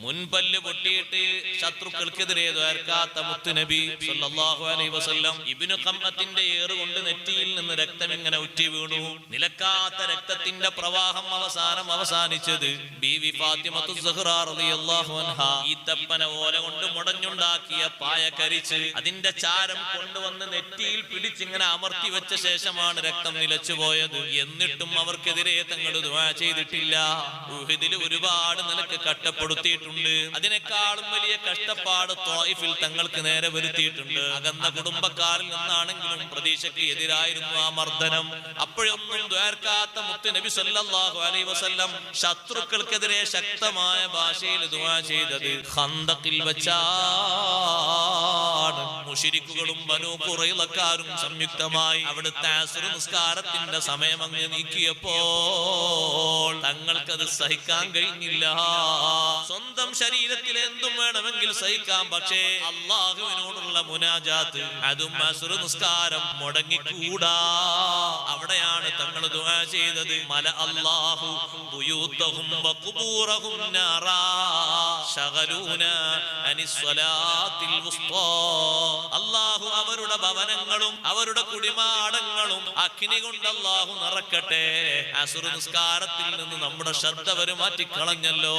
മുൻപല്ല് പൊട്ടിയിട്ട് ശത്രുക്കൾക്കെതിരെ ദ്വാരക്കാത്ത മുത്തുനബി സല്ലല്ലാഹു അലൈഹി വസല്ലം ഇബ്നു ഖംഅത്തിന്റെ ഏറ് കൊണ്ട് നെറ്റിയിൽ നിന്ന് രക്തം ഇങ്ങനെ ഉറ്റി വീണു. നിലക്കാത്ത രക്തത്തിന്റെ പ്രവാഹം അവസാനിച്ചത് ബീവി ഫാത്തിമത്തു സുഹ്റാ റളിയല്ലാഹു അൻഹാ ഈത്തപ്പന ഓല കൊണ്ട് മുടഞ്ഞുണ്ടാക്കിയ പായ കരിച്ച് അതിന്റെ ചാരം കൊണ്ടുവന്ന് നെറ്റിയിൽ പിടിച്ചിങ്ങനെ അമർത്തി വെച്ച ശേഷമാണ് രക്തം നിലച്ചുപോയത്. എന്നിട്ടും അവർക്കെതിരെ തങ്ങൾ ദുആ ചെയ്തിട്ടില്ല. ഉഹദിൽ ഒരുപാട് നിലക്ക് കഷ്ടപ്പെടുത്തിയിട്ടുണ്ട്. അതിനേക്കാളും വലിയ കഷ്ടപ്പാട് ത്വായിഫിൽ തങ്ങൾക്ക് നേരെ വരുത്തിയിട്ടുണ്ട്. അകന്ന കുടുംബക്കാരിൽ നിന്നാണെങ്കിലും പ്രതീക്ഷയ്ക്ക് എതിരായിരുന്നു ആ മർദ്ദനം. അപ്പോഴൊന്നും ദ്വാരക്കാത്ത മുത്ത് നബി സല്ലല്ലാഹു അലൈഹി വസല്ലം ശത്രുക്കൾക്കെതിരെ ശക്തമായ ഭാഷയിൽ ദുആ ചെയ്തത് ഖന്തഖിൽ വെച്ചാണ്. മുശ്രിക്കുകളും ബനൂ ഖുറൈളക്കാരും സംയുക്തമായി അവിടുത്തെ അസ്ർ നിസ്കാരത്തിന്റെ സമയം അങ്ങ് നീക്കിയപ്പോൾ തങ്ങൾക്കത് സഹിക്കാൻ കഴിഞ്ഞില്ല. സ്വന്തം ശരീരത്തിൽ എന്തും വേണമെങ്കിൽ സഹിക്കാം, പക്ഷേ അല്ലാഹുവിനോടുള്ള മുനാജാത്ത് അതും അസ്ർ നിസ്കാരം മുടങ്ങിക്കൂടാ. അവിടെയാണ് തങ്ങൾ ദുആ ചെയ്തത് മല അല്ലാഹു ബുയൂതഹും വഖുബൂറഹും നാറാ ശഗലൂനാ അനിസ്സലാത്തിൽ വുസ്താ. അല്ലാഹു അവരുടെ ഭവനങ്ങളും അവരുടെ കുടിമാടങ്ങളും അഗ്നി കൊണ്ട് അല്ലാഹു നിറക്കട്ടെ. അസ്ർ നിസ്കാരത്തിൽ നിന്ന് നമ്മുടെ ശ്രദ്ധ മാറ്റിക്കളഞ്ഞല്ലോ.